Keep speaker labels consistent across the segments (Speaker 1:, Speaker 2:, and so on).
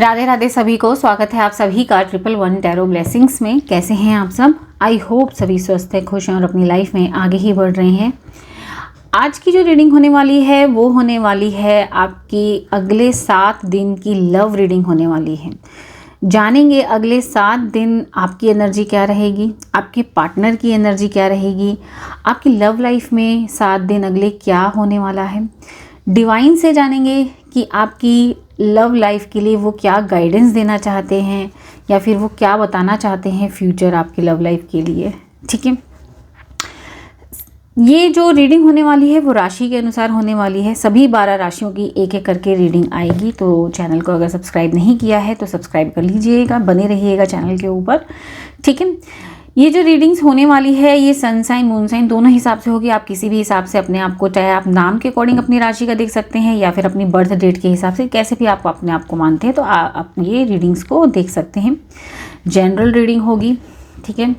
Speaker 1: राधे राधे सभी को स्वागत है आप सभी का 111 टैरो ब्लेसिंग्स में। कैसे हैं आप सब? आई होप सभी स्वस्थ है, खुश हैं और अपनी लाइफ में आगे ही बढ़ रहे हैं। आज की जो रीडिंग होने वाली है वो होने वाली है आपकी अगले 7 दिन की लव रीडिंग होने वाली है। जानेंगे अगले 7 दिन आपकी एनर्जी क्या रहेगी, आपके पार्टनर की एनर्जी क्या रहेगी, आपकी लव लाइफ में 7 दिन अगले क्या होने वाला है। डिवाइन से जानेंगे कि आपकी लव लाइफ के लिए वो क्या गाइडेंस देना चाहते हैं या फिर वो क्या बताना चाहते हैं फ्यूचर आपकी लव लाइफ के लिए। ठीक है, ये जो रीडिंग होने वाली है वो राशि के अनुसार होने वाली है। सभी 12 राशियों की एक एक करके रीडिंग आएगी। तो चैनल को अगर सब्सक्राइब नहीं किया है तो सब्सक्राइब कर लीजिएगा, बने रहिएगा चैनल के ऊपर। ठीक है, ये जो रीडिंग्स होने वाली है ये सन साइन मून साइन दोनों हिसाब से होगी। आप किसी भी हिसाब से अपने आप को, चाहे आप नाम के अकॉर्डिंग अपनी राशि का देख सकते हैं या फिर अपनी बर्थ डेट के हिसाब से, कैसे भी आप अपने आप को मानते हैं तो आप ये रीडिंग्स को देख सकते हैं। जनरल रीडिंग होगी, ठीक है।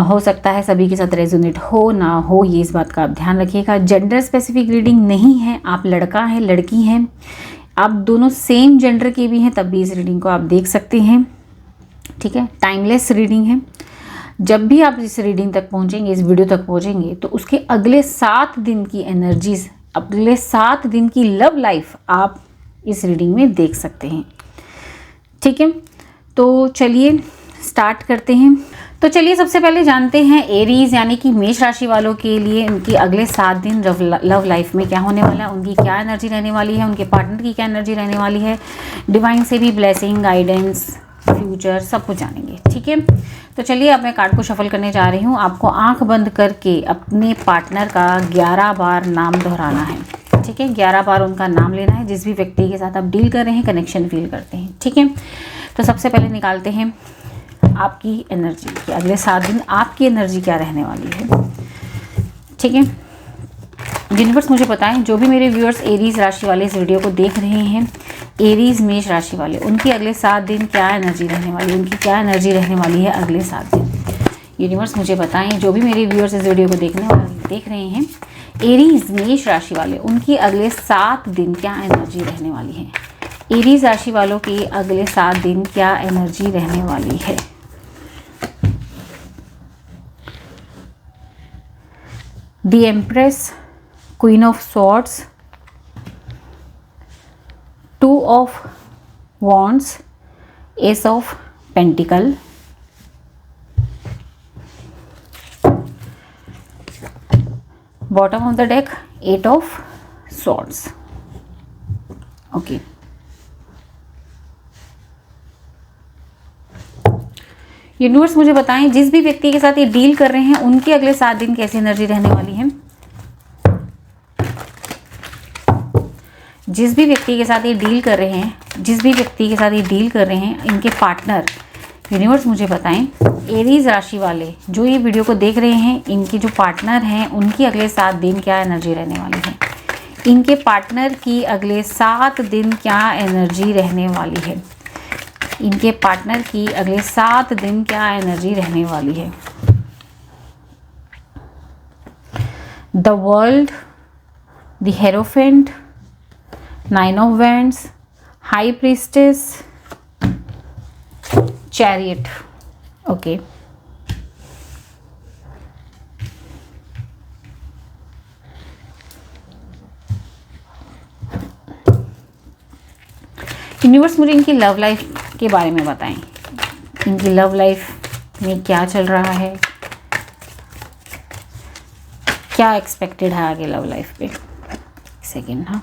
Speaker 1: हो सकता है सभी के साथ रेजोनेट हो ना हो, ये इस बात का आप ध्यान रखिएगा। जेंडर स्पेसिफिक रीडिंग नहीं है। आप लड़का हैं, लड़की हैं, आप दोनों सेम जेंडर के भी हैं तब भी इस रीडिंग को आप देख सकते हैं। ठीक है, टाइमलेस रीडिंग है। जब भी आप इस रीडिंग तक पहुंचेंगे, इस वीडियो तक पहुंचेंगे तो उसके अगले 7 दिन की एनर्जीज, अगले 7 दिन की लव लाइफ आप इस रीडिंग में देख सकते हैं। ठीक है, तो चलिए स्टार्ट करते हैं। तो चलिए सबसे पहले जानते हैं एरीज यानी कि मेष राशि वालों के लिए उनकी अगले 7 दिन लव लाइफ में क्या होने वाला है, उनकी क्या एनर्जी रहने वाली है, उनके पार्टनर की क्या एनर्जी रहने वाली है। डिवाइन से भी ब्लेसिंग, गाइडेंस, फ्यूचर सब कुछ जानेंगे। ठीक है, तो चलिए अब मैं कार्ड को शफल करने जा रही हूँ। आपको आंख बंद करके अपने पार्टनर का 11 बार नाम दोहराना है। ठीक है, 11 बार उनका नाम लेना है, जिस भी व्यक्ति के साथ आप डील कर रहे हैं, कनेक्शन फील करते हैं। ठीक है, तो सबसे पहले निकालते हैं आपकी एनर्जी कि अगले 7 दिन आपकी एनर्जी क्या रहने वाली है। ठीक है, यूनिवर्स मुझे बताएं, जो भी मेरे व्यूअर्स एरीज राशि वाले इस वीडियो को देख रहे हैं, एरीज मेष राशि वाले, उनकी अगले 7 दिन क्या एनर्जी रहने वाली है, उनकी क्या एनर्जी रहने वाली है अगले 7 दिन। यूनिवर्स मुझे बताएं, जो भी मेरे व्यूअर्स इस वीडियो को देख रहे हैं, एरीज मेष राशि वाले, उनकी अगले 7 दिन क्या एनर्जी रहने वाली है। एरीज राशि वालों की अगले 7 दिन क्या एनर्जी रहने वाली है। The empress, queen of swords, 2 of wands, ace of pentacle, bottom of the deck 8 of swords. Okay, universe मुझे बताएं, जिस भी व्यक्ति के साथ ये डील कर रहे हैं उनकी अगले 7 दिन कैसी एनर्जी रहने वाली है। जिस भी व्यक्ति के साथ ये डील कर रहे हैं, जिस भी व्यक्ति के साथ ये डील कर रहे हैं, इनके पार्टनर, यूनिवर्स मुझे बताएं, एरीज राशि वाले जो ये वीडियो को देख रहे हैं, इनके जो पार्टनर हैं उनकी अगले 7 दिन क्या एनर्जी रहने वाली है। इनके पार्टनर की अगले 7 दिन क्या एनर्जी रहने वाली है। इनके पार्टनर की अगले 7 दिन क्या एनर्जी रहने वाली है। The world, the hierophant, 9 of wands, high priestess, chariot. Okay, universe मुझे इनकी लव लाइफ के बारे में बताएं। इनकी लव लाइफ में क्या चल रहा है, क्या एक्सपेक्टेड है आगे लव लाइफ पे। सेकेंड, हाँ,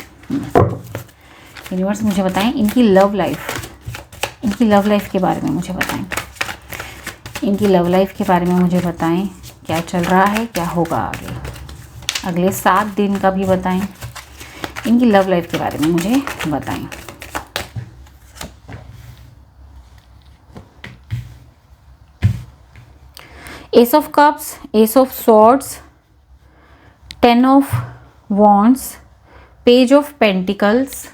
Speaker 1: यूनिवर्स मुझे बताएं इनकी लव लाइफ के बारे में मुझे बताएं। इनकी लव लाइफ के बारे में मुझे बताएं, क्या चल रहा है, क्या होगा आगे, अगले 7 दिन का भी बताएं। इनकी लव लाइफ के बारे में मुझे बताएं। S of cups, S of swords, 10 of wands, page of pentacles,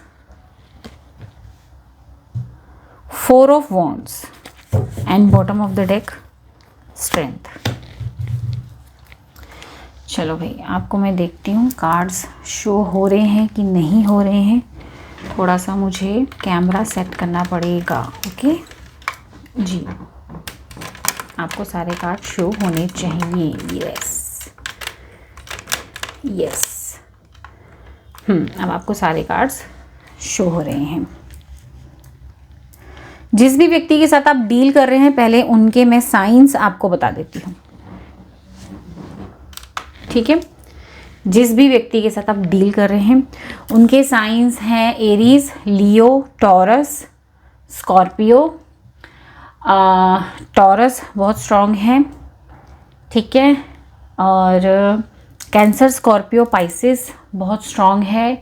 Speaker 1: 4 of wands and bottom of the deck strength. चलो भाई, आपको मैं देखती हूँ कार्ड्स शो हो रहे हैं कि नहीं हो रहे हैं। थोड़ा सा मुझे कैमरा सेट करना पड़ेगा। ओके जी, आपको सारे कार्ड शो होने चाहिए। यस अब आपको सारे कार्ड्स शो हो रहे हैं। जिस भी व्यक्ति के साथ आप डील कर रहे हैं, पहले उनके मैं साइंस आपको बता देती हूँ, ठीक है। जिस भी व्यक्ति के साथ आप डील कर रहे हैं उनके साइंस हैं एरीज, लियो, टॉरस, स्कॉर्पियो। टॉरस बहुत स्ट्रॉन्ग है, ठीक है, और कैंसर, स्कॉर्पियो, पाइसिस बहुत स्ट्रॉन्ग है।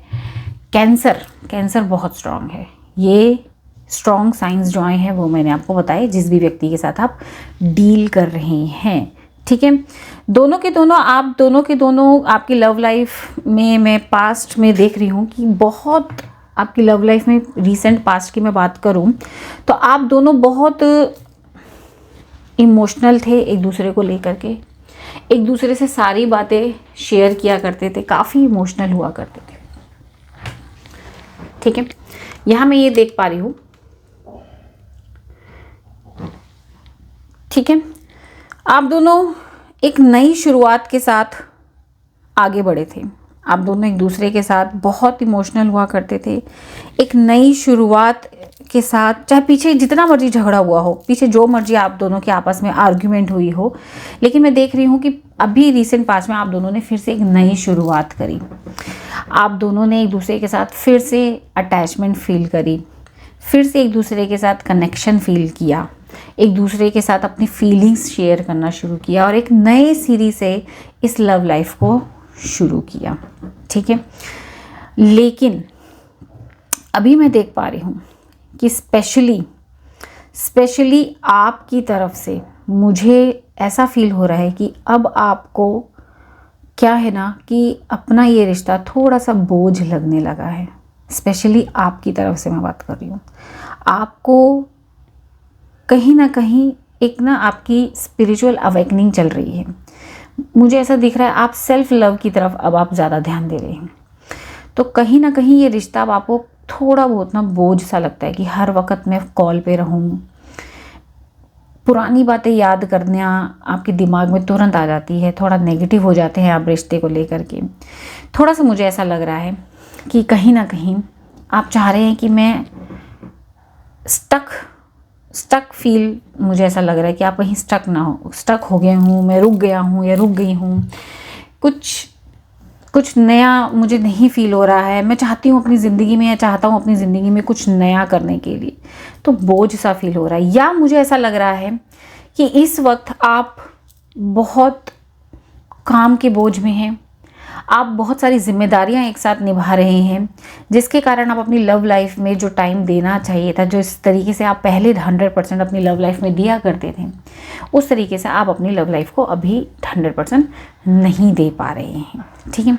Speaker 1: कैंसर बहुत स्ट्रॉन्ग है। ये स्ट्रॉन्ग साइंस जो आए हैं वो मैंने आपको बताए, जिस भी व्यक्ति के साथ आप डील कर रहे हैं, ठीक है। दोनों के दोनों आपकी लव लाइफ में मैं पास्ट में देख रही हूँ कि बहुत आपकी लव लाइफ में रीसेंट पास्ट की मैं बात करूँ तो आप दोनों बहुत इमोशनल थे एक दूसरे को लेकर के, एक दूसरे से सारी बातें शेयर किया करते थे, काफ़ी इमोशनल हुआ करते थे, ठीक है। यहाँ मैं ये देख पा रही हूँ, ठीक है। आप दोनों एक नई शुरुआत के साथ आगे बढ़े थे। आप दोनों एक दूसरे के साथ बहुत इमोशनल हुआ करते थे। एक नई शुरुआत के साथ, चाहे पीछे जितना मर्जी झगड़ा हुआ हो, पीछे जो मर्जी आप दोनों के आपस में आर्ग्यूमेंट हुई हो, लेकिन मैं देख रही हूँ कि अभी रिसेंट पास्ट में आप दोनों ने फिर से एक नई शुरुआत करी। आप दोनों ने एक दूसरे के साथ फिर से अटैचमेंट फील करी, फिर से एक दूसरे के साथ कनेक्शन फील किया, एक दूसरे के साथ अपनी फीलिंग्स शेयर करना शुरू किया और एक नए सिरे से इस लव लाइफ को शुरू किया, ठीक है। लेकिन अभी मैं देख पा रही हूँ कि स्पेशली आपकी तरफ से मुझे ऐसा फील हो रहा है कि अब आपको क्या है ना कि अपना ये रिश्ता थोड़ा सा बोझ लगने लगा है। स्पेशली आपकी तरफ से मैं बात कर रही हूँ। आपको कहीं ना कहीं एक ना आपकी स्पिरिचुअल अवेकनिंग चल रही है। मुझे ऐसा दिख रहा है आप सेल्फ लव की तरफ अब आप ज़्यादा ध्यान दे रहे हैं। तो कहीं ना कहीं ये रिश्ता अब आपको थोड़ा बहुत ना बोझ सा लगता है कि हर वक्त मैं कॉल पे रहूँ, पुरानी बातें याद करना आपके दिमाग में तुरंत आ जाती है, थोड़ा नेगेटिव हो जाते हैं आप रिश्ते को लेकर के। थोड़ा सा मुझे ऐसा लग रहा है कि कहीं ना कहीं आप चाह रहे हैं कि मैं स्टक फील, मुझे ऐसा लग रहा है कि आप कहीं स्टक हो गए हूँ, मैं रुक गया हूँ या रुक गई हूँ, कुछ नया मुझे नहीं फील हो रहा है। मैं चाहती हूँ अपनी ज़िंदगी में, या चाहता हूँ अपनी ज़िंदगी में कुछ नया करने के लिए, तो बोझ सा फील हो रहा है। या मुझे ऐसा लग रहा है कि इस वक्त आप बहुत काम के बोझ में हैं, आप बहुत सारी जिम्मेदारियां एक साथ निभा रहे हैं, जिसके कारण आप अपनी लव लाइफ में जो टाइम देना चाहिए था, जो इस तरीके से आप पहले 100% अपनी लव लाइफ में दिया करते थे, उस तरीके से आप अपनी लव लाइफ को अभी 100% नहीं दे पा रहे हैं, ठीक है।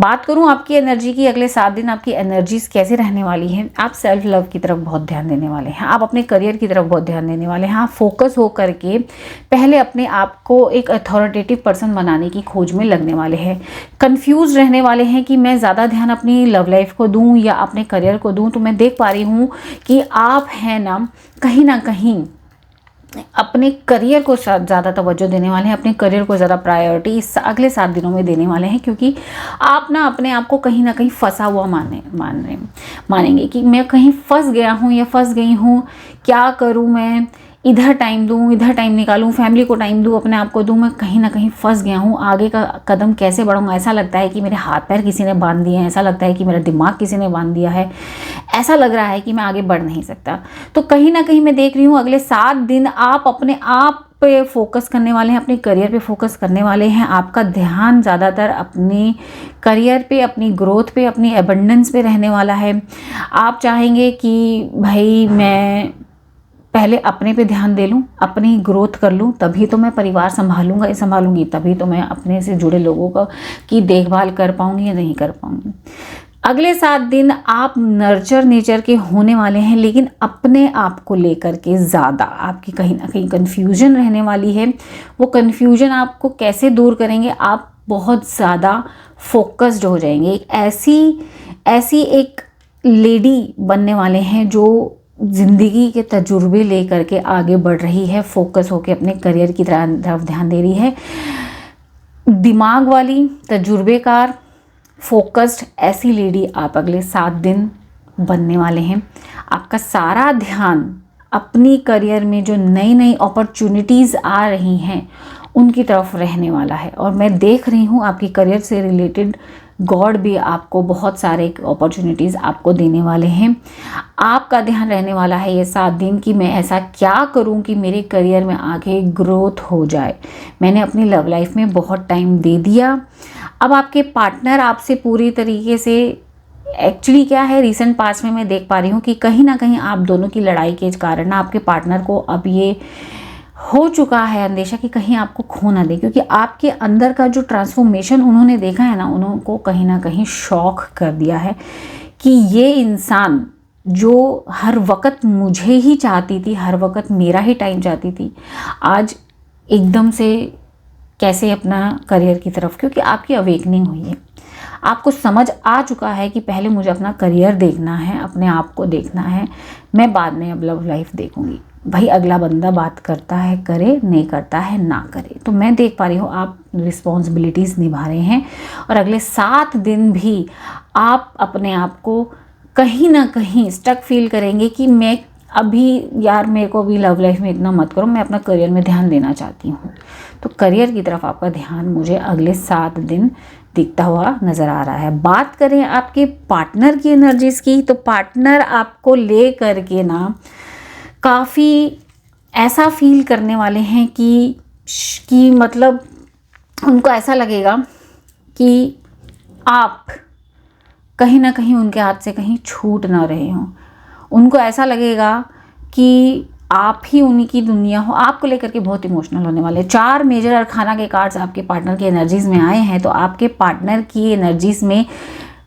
Speaker 1: बात करूं आपकी एनर्जी की, अगले 7 दिन आपकी एनर्जीज कैसे रहने वाली हैं। आप सेल्फ लव की तरफ बहुत ध्यान देने वाले हैं, आप अपने करियर की तरफ बहुत ध्यान देने वाले हैं। आप फोकस हो करके पहले अपने आप को एक अथॉरिटेटिव पर्सन बनाने की खोज में लगने वाले हैं। कंफ्यूज रहने वाले हैं कि मैं ज़्यादा ध्यान अपनी लव लाइफ को दूं या अपने करियर को दूं। तो मैं देख पा रही हूँ कि आप हैं ना कहीं अपने करियर को ज़्यादा तवज्जो देने वाले हैं, अपने करियर को ज़्यादा प्रायोरिटी इस अगले 7 दिनों में देने वाले हैं, क्योंकि आप ना अपने आप को कहीं ना कहीं फंसा हुआ मानेंगे कि मैं कहीं फंस गया हूँ या फंस गई हूँ, क्या करूँ मैं, इधर टाइम दूँ, इधर टाइम निकालूँ, फैमिली को टाइम दूँ, अपने आप को दूँ, मैं कहीं ना कहीं फंस गया हूँ। आगे का कदम कैसे बढ़ूँगा, ऐसा लगता है कि मेरे हाथ पैर किसी ने बांध दिए हैं, ऐसा लगता है कि मेरा दिमाग किसी ने बांध दिया है, ऐसा लग रहा है कि मैं आगे बढ़ नहीं सकता। तो कहीं ना कहीं मैं देख रही हूँ अगले 7 दिन आप अपने आप पे फोकस करने वाले हैं, अपने करियर पे फोकस करने वाले हैं। आपका ध्यान ज़्यादातर अपने करियर पे, अपनी ग्रोथ पे, अपनी एबंडेंस पे रहने वाला है। आप चाहेंगे कि भाई मैं पहले अपने पे ध्यान दे लूँ, अपनी ग्रोथ कर लूँ, तभी तो मैं परिवार संभालूंगी, तभी तो मैं अपने से जुड़े लोगों की देखभाल कर पाऊंगी या नहीं कर पाऊंगी। अगले 7 दिन आप नर्चर नेचर के होने वाले हैं, लेकिन अपने आप को लेकर के ज़्यादा आपकी कहीं ना कहीं कन्फ्यूजन रहने वाली है। वो कन्फ्यूजन आपको कैसे दूर करेंगे, आप बहुत ज़्यादा फोकस्ड हो जाएंगे। एक ऐसी एक लेडी बनने वाले हैं जो ज़िंदगी के तजुर्बे लेकर के आगे बढ़ रही है, फोकस होकर अपने करियर की तरफ ध्यान दे रही है। दिमाग वाली, तजुर्बेकार, फोकस्ड ऐसी लेडी आप अगले 7 दिन बनने वाले हैं। आपका सारा ध्यान अपनी करियर में जो नई नई अपॉर्चुनिटीज़ आ रही हैं उनकी तरफ रहने वाला है। और मैं देख रही हूँ आपकी करियर से रिलेटेड गॉड भी आपको बहुत सारे अपॉर्चुनिटीज़ आपको देने वाले हैं। आपका ध्यान रहने वाला है ये 7 दिन कि मैं ऐसा क्या करूं कि मेरे करियर में आगे ग्रोथ हो जाए। मैंने अपनी लव लाइफ में बहुत टाइम दे दिया, अब आपके पार्टनर आपसे पूरी तरीके से, एक्चुअली क्या है, रिसेंट पास्ट में मैं देख पा रही हूँ कि कहीं ना कहीं आप दोनों की लड़ाई के कारण ना आपके पार्टनर को अब ये हो चुका है अंदेशा कि कहीं आपको खो ना दे, क्योंकि आपके अंदर का जो ट्रांसफॉर्मेशन उन्होंने देखा है ना, उनको कहीं ना कहीं शॉक कर दिया है कि ये इंसान जो हर वक्त मुझे ही चाहती थी, हर वक्त मेरा ही टाइम चाहती थी, आज एकदम से कैसे अपना करियर की तरफ, क्योंकि आपकी अवेकनिंग हुई है, आपको समझ आ चुका है कि पहले मुझे अपना करियर देखना है, अपने आप को देखना है, मैं बाद में अब लव लाइफ देखूंगी। भाई अगला बंदा बात करता है करे, नहीं करता है ना करे। तो मैं देख पा रही हूँ आप रिस्पॉन्सिबिलिटीज़ निभा रहे हैं और अगले 7 दिन भी आप अपने आप को कहीं ना कहीं स्टक फील करेंगे कि मैं अभी यार मेरे को अभी लव लाइफ में इतना मत करो, मैं अपना करियर में ध्यान देना चाहती हूँ। तो करियर की तरफ आपका ध्यान मुझे अगले 7 दिन दिखता हुआ नज़र आ रहा है। बात करें आपके पार्टनर की एनर्जीज की, तो पार्टनर आपको ले करके ना काफ़ी ऐसा फील करने वाले हैं कि मतलब उनको ऐसा लगेगा कि आप कहीं ना कहीं उनके हाथ से कहीं छूट ना रहे हों। उनको ऐसा लगेगा कि आप ही उन्हीं की दुनिया हो। आपको लेकर के बहुत इमोशनल होने वाले। 4 मेजर अरखाना के कार्ड्स आपके पार्टनर की एनर्जीज में आए हैं, तो आपके पार्टनर की एनर्जीज में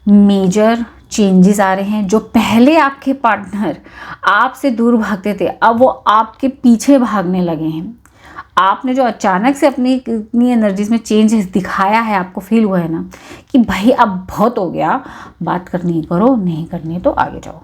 Speaker 1: मेजर चेंजेस आ रहे हैं। जो पहले आपके पार्टनर आपसे दूर भागते थे, अब वो आपके पीछे भागने लगे हैं। आपने जो अचानक से अपनी एनर्जीज में चेंजेस दिखाया है, आपको फील हुआ है ना कि भाई अब बहुत हो गया, बात करनी करो, नहीं करनी तो आगे जाओ।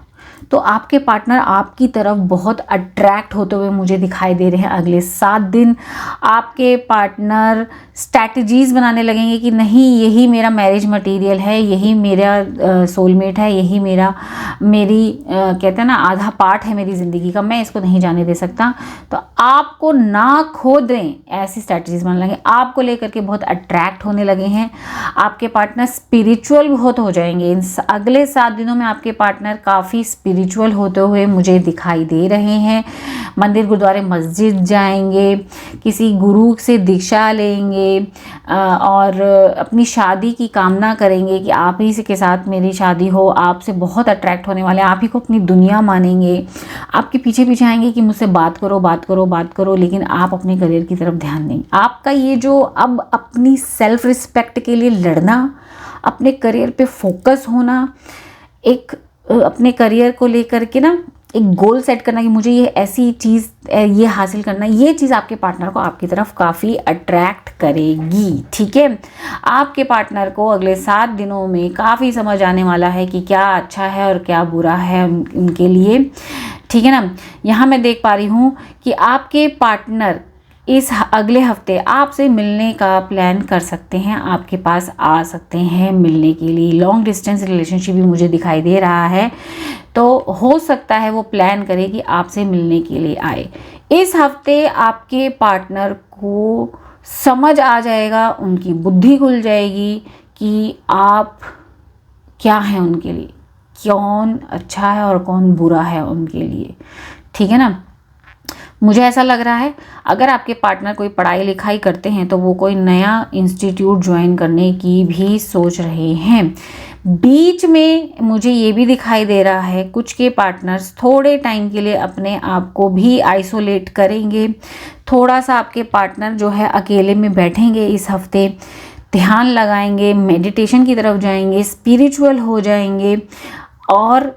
Speaker 1: तो आपके पार्टनर आपकी तरफ बहुत अट्रैक्ट होते हुए मुझे दिखाई दे रहे हैं। अगले 7 दिन आपके पार्टनर स्ट्रैटेजीज़ बनाने लगेंगे कि नहीं, यही मेरा मैरिज मटेरियल है, यही मेरा सोलमेट है, यही मेरी कहते हैं ना आधा पार्ट है मेरी ज़िंदगी का, मैं इसको नहीं जाने दे सकता। तो आपको ना खो दें, ऐसी स्ट्रैटेजीज़ बनाने लगे। आपको लेकर के बहुत अट्रैक्ट होने लगे हैं। आपके पार्टनर स्पिरिचुअल बहुत हो जाएंगे। इन अगले 7 दिनों में आपके पार्टनर काफ़ी स्पिरिचुअल होते हुए मुझे दिखाई दे रहे हैं। मंदिर, गुरुद्वारे, मस्जिद जाएंगे, किसी गुरु से दीक्षा लेंगे और अपनी शादी की कामना करेंगे कि आप ही के साथ मेरी शादी हो। आपसे बहुत अट्रैक्ट होने वाले, आप ही को अपनी दुनिया मानेंगे। आपके पीछे पीछे आएंगे कि मुझसे बात करो, बात करो, बात करो, लेकिन आप अपने करियर की तरफ ध्यान दें। आपका ये जो अब अपनी सेल्फ रिस्पेक्ट के लिए लड़ना, अपने करियर पे फोकस होना, एक अपने करियर को लेकर के ना एक गोल सेट करना कि मुझे ये ऐसी चीज़ ये हासिल करना, ये चीज़ आपके पार्टनर को आपकी तरफ काफ़ी अट्रैक्ट करेगी। ठीक है, आपके पार्टनर को अगले 7 दिनों में काफ़ी समझ आने वाला है कि क्या अच्छा है और क्या बुरा है उनके लिए। ठीक है ना। यहाँ मैं देख पा रही हूँ कि आपके पार्टनर इस अगले हफ्ते आपसे मिलने का प्लान कर सकते हैं, आपके पास आ सकते हैं मिलने के लिए। लॉन्ग डिस्टेंस रिलेशनशिप भी मुझे दिखाई दे रहा है, तो हो सकता है वो प्लान करे कि आपसे मिलने के लिए आए। इस हफ्ते आपके पार्टनर को समझ आ जाएगा, उनकी बुद्धि खुल जाएगी कि आप क्या हैं उनके लिए, कौन अच्छा है और कौन बुरा है उनके लिए। ठीक है ना। मुझे ऐसा लग रहा है अगर आपके पार्टनर कोई पढ़ाई लिखाई करते हैं तो वो कोई नया इंस्टीट्यूट ज्वाइन करने की भी सोच रहे हैं। बीच में मुझे ये भी दिखाई दे रहा है कुछ के पार्टनर्स थोड़े टाइम के लिए अपने आप को भी आइसोलेट करेंगे। थोड़ा सा आपके पार्टनर जो है अकेले में बैठेंगे इस हफ्ते, ध्यान लगाएंगे, मेडिटेशन की तरफ जाएंगे, स्पिरिचुअल हो जाएंगे और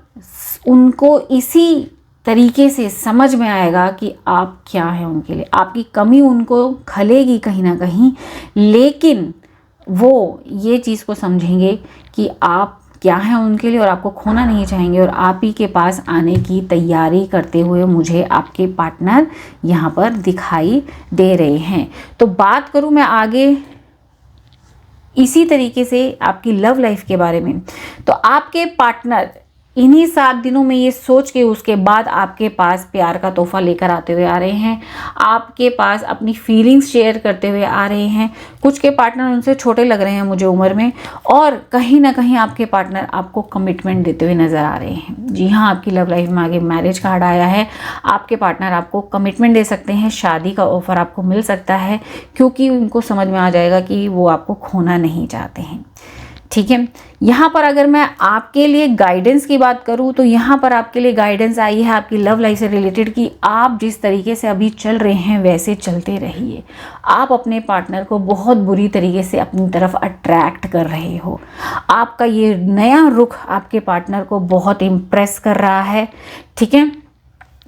Speaker 1: उनको इसी तरीके से समझ में आएगा कि आप क्या हैं उनके लिए। आपकी कमी उनको खलेगी कहीं ना कहीं, लेकिन वो ये चीज़ को समझेंगे कि आप क्या है उनके लिए और आपको खोना नहीं चाहेंगे और आप ही के पास आने की तैयारी करते हुए मुझे आपके पार्टनर यहाँ पर दिखाई दे रहे हैं। तो बात करूँ मैं आगे इसी तरीके से आपकी लव लाइफ के बारे में, तो आपके पार्टनर इन्हीं 7 दिनों में ये सोच के उसके बाद आपके पास प्यार का तोहफा लेकर आते हुए आ रहे हैं, आपके पास अपनी फीलिंग्स शेयर करते हुए आ रहे हैं। कुछ के पार्टनर उनसे छोटे लग रहे हैं मुझे उम्र में, और कहीं ना कहीं आपके पार्टनर आपको कमिटमेंट देते हुए नज़र आ रहे हैं। जी हाँ, आपकी लव लाइफ में आगे मैरिज कार्ड आया है। आपके पार्टनर आपको कमिटमेंट दे सकते हैं, शादी का ऑफर आपको मिल सकता है, क्योंकि उनको समझ में आ जाएगा कि वो आपको खोना नहीं चाहते हैं। ठीक है, यहाँ पर अगर मैं आपके लिए गाइडेंस की बात करूँ तो यहाँ पर आपके लिए गाइडेंस आई है आपकी लव लाइफ से रिलेटेड कि आप जिस तरीके से अभी चल रहे हैं वैसे चलते रहिए। आप अपने पार्टनर को बहुत बुरी तरीके से अपनी तरफ अट्रैक्ट कर रहे हो। आपका ये नया रुख आपके पार्टनर को बहुत इम्प्रेस कर रहा है। ठीक है,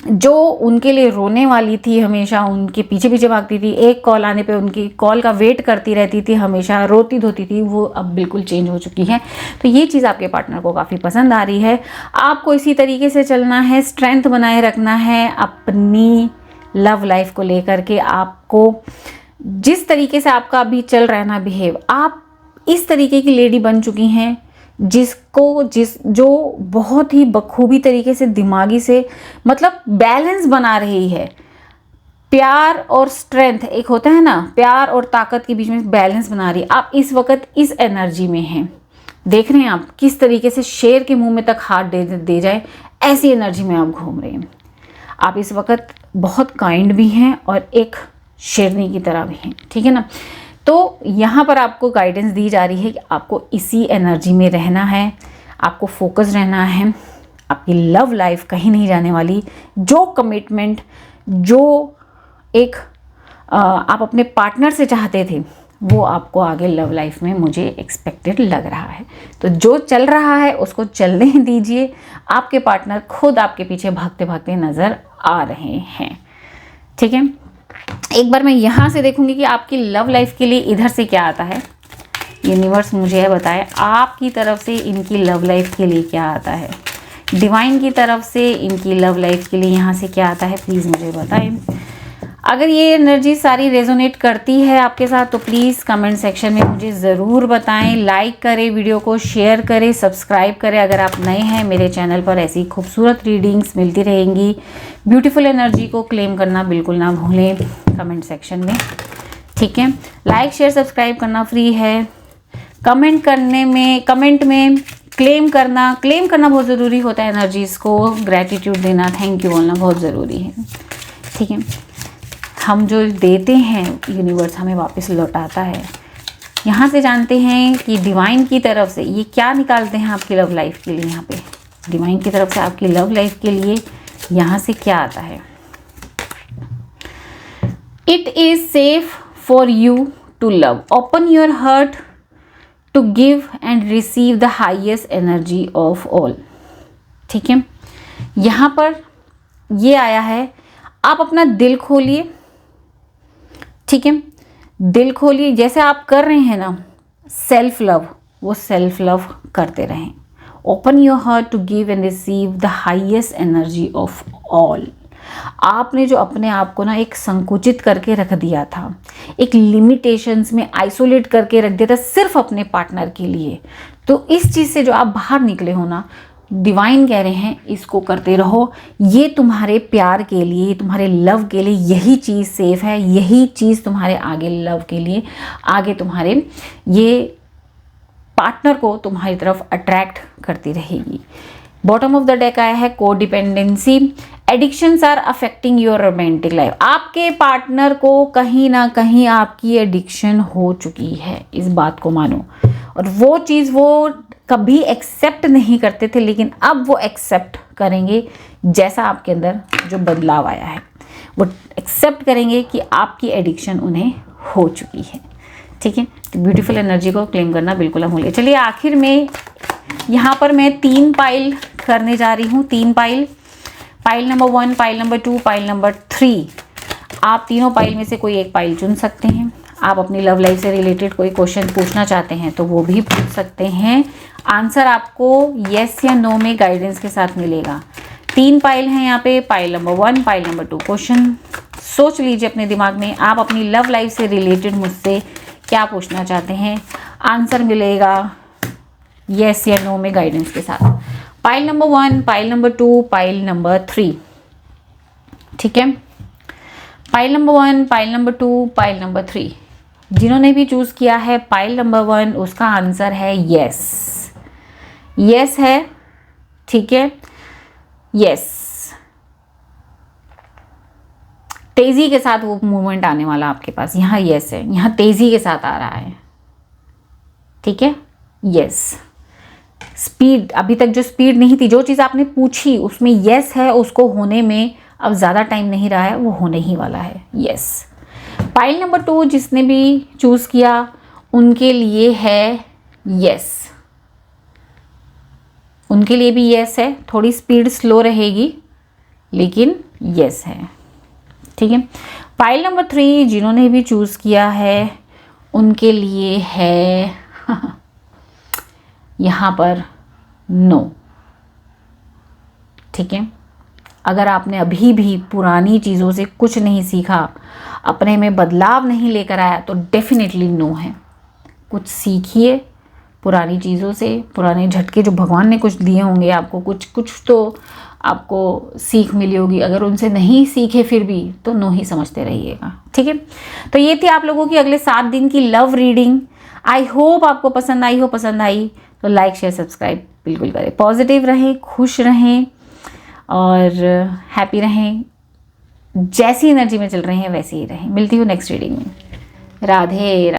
Speaker 1: जो उनके लिए रोने वाली थी, हमेशा उनके पीछे पीछे भागती थी, एक कॉल आने पे उनकी कॉल का वेट करती रहती थी, हमेशा रोती धोती थी, वो अब बिल्कुल चेंज हो चुकी है। तो ये चीज़ आपके पार्टनर को काफ़ी पसंद आ रही है। आपको इसी तरीके से चलना है, स्ट्रेंथ बनाए रखना है अपनी लव लाइफ को लेकर के। आपको जिस तरीके से आपका अभी चल रहा है ना बिहेव, आप इस तरीके की लेडी बन चुकी हैं जो बहुत ही बखूबी तरीके से दिमागी से मतलब बैलेंस बना रही है। प्यार और स्ट्रेंथ एक होता है ना, प्यार और ताकत के बीच में बैलेंस बना रही है। आप इस वक्त इस एनर्जी में हैं। देख रहे हैं आप किस तरीके से शेर के मुंह में तक हाथ दे जाए, ऐसी एनर्जी में आप घूम रहे हैं। आप इस वक्त बहुत काइंड भी हैं और एक शेरनी की तरह भी हैं। ठीक है ना, तो यहाँ पर आपको गाइडेंस दी जा रही है कि आपको इसी एनर्जी में रहना है, आपको फोकस रहना है। आपकी लव लाइफ कहीं नहीं जाने वाली। जो कमिटमेंट, जो एक आप अपने पार्टनर से चाहते थे, वो आपको आगे लव लाइफ में मुझे एक्सपेक्टेड लग रहा है। तो जो चल रहा है उसको चलने दीजिए। आपके पार्टनर खुद आपके पीछे भागते भागते नज़र आ रहे हैं। ठीक है, एक बार मैं यहाँ से देखूंगी कि आपकी लव लाइफ के लिए इधर से क्या आता है। यूनिवर्स मुझे यह बताए आपकी तरफ से इनकी लव लाइफ के लिए क्या आता है। डिवाइन की तरफ से इनकी लव लाइफ के लिए यहाँ से क्या आता है, प्लीज़ मुझे बताएं। अगर ये एनर्जी सारी रेजोनेट करती है आपके साथ तो प्लीज़ कमेंट सेक्शन में मुझे ज़रूर बताएं। लाइक करें, वीडियो को शेयर करें, सब्सक्राइब करें। अगर आप नए हैं मेरे चैनल पर ऐसी खूबसूरत रीडिंग्स मिलती रहेंगी। ब्यूटीफुल एनर्जी को क्लेम करना बिल्कुल ना भूलें कमेंट सेक्शन में। ठीक है, लाइक शेयर सब्सक्राइब करना फ्री है। कमेंट में क्लेम करना बहुत ज़रूरी होता है। एनर्जीज़ को ग्रैटिट्यूड देना, थैंक यू बोलना बहुत ज़रूरी है। ठीक है, हम जो देते हैं यूनिवर्स हमें वापस लौटाता है। यहाँ से जानते हैं कि डिवाइन की तरफ से ये क्या निकालते हैं आपकी लव लाइफ के लिए। यहाँ पे डिवाइन की तरफ से आपकी लव लाइफ के लिए यहाँ से क्या आता है। It is safe for you to love, open your heart to give and receive the highest energy of all. ठीक है, यहाँ पर ये आया है, आप अपना दिल खोलिए। ठीक है, दिल खोलिए, जैसे आप कर रहे हैं ना सेल्फ लव, वो सेल्फ लव करते रहें। Open your heart to give and receive the highest energy of all. आपने जो अपने आप को ना एक संकुचित करके रख दिया था, एक लिमिटेशंस में आइसोलेट करके रख दिया था सिर्फ अपने पार्टनर के लिए, तो इस चीज़ से जो आप बाहर निकले हो ना, डिवाइन कह रहे हैं इसको करते रहो। ये तुम्हारे प्यार के लिए, तुम्हारे लव के लिए यही चीज़ सेफ है। यही चीज़ तुम्हारे आगे लव के लिए, आगे तुम्हारे ये पार्टनर को तुम्हारी तरफ अट्रैक्ट करती रहेगी। बॉटम ऑफ द डेक आया है को dependency. Addictions are affecting your romantic life. आपके पार्टनर को कहीं ना कहीं आपकी एडिक्शन हो चुकी है, इस बात को मानो। और वो चीज़ वो कभी एक्सेप्ट नहीं करते थे, लेकिन अब वो एक्सेप्ट करेंगे। जैसा आपके अंदर जो बदलाव आया है वो एक्सेप्ट करेंगे कि आपकी एडिक्शन उन्हें हो चुकी है। ठीक है, तो ब्यूटीफुल एनर्जी को क्लेम करना बिल्कुल ना भूलिए। चलिए आखिर में यहाँ पर मैं 3 पाइल करने जा रही हूँ। 3 pile number 1, pile number 2, pile number 3। आप तीनों पाइल में से कोई एक पाइल चुन सकते हैं। आप अपनी लव लाइफ से रिलेटेड कोई क्वेश्चन पूछना चाहते हैं तो वो भी पूछ सकते हैं। आंसर आपको येस या नो में गाइडेंस के साथ मिलेगा। 3 पाइल हैं यहाँ पे, pile number 1, pile number 2। Question सोच लीजिए अपने दिमाग में, आप अपनी लव लाइफ से रिलेटेड मुझसे क्या पूछना चाहते हैं। आंसर मिलेगा येस या नो में गाइडेंस के साथ। Pile number 1, pile number 2, pile number 3। ठीक है, pile number 1, pile number 2, pile number 3। जिन्होंने भी चूज किया है पाइल नंबर 1, उसका आंसर है यस। यस है, ठीक है, यस। तेजी के साथ वो मूवमेंट आने वाला आपके पास, यहाँ यस है, यहाँ तेजी के साथ आ रहा है। ठीक है, यस। स्पीड, अभी तक जो स्पीड नहीं थी, जो चीज़ आपने पूछी उसमें यस है, उसको होने में अब ज़्यादा टाइम नहीं रहा है, वो होने ही वाला है। यस। पाइल नंबर 2 जिसने भी चूज़ किया उनके लिए है यस, उनके लिए भी यस है। थोड़ी स्पीड स्लो रहेगी लेकिन यस है। ठीक है, पाइल नंबर 3 जिन्होंने भी चूज़ किया है उनके लिए है यहाँ पर नो। ठीक है, अगर आपने अभी भी पुरानी चीज़ों से कुछ नहीं सीखा, अपने में बदलाव नहीं लेकर आया, तो डेफिनेटली नो है। कुछ सीखिए पुरानी चीज़ों से, पुराने झटके जो भगवान ने कुछ दिए होंगे आपको, कुछ तो आपको सीख मिली होगी। अगर उनसे नहीं सीखे फिर भी, तो नो ही समझते रहिएगा। ठीक है, तो ये थी आप लोगों की अगले 7 दिन की लव रीडिंग। आई होप आपको पसंद आई हो। पसंद आई तो लाइक शेयर सब्सक्राइब बिल्कुल करें। पॉजिटिव रहें, खुश रहें और हैप्पी रहें। जैसी एनर्जी में चल रहे हैं वैसे ही रहें। मिलती हूँ नेक्स्ट रीडिंग में। राधे।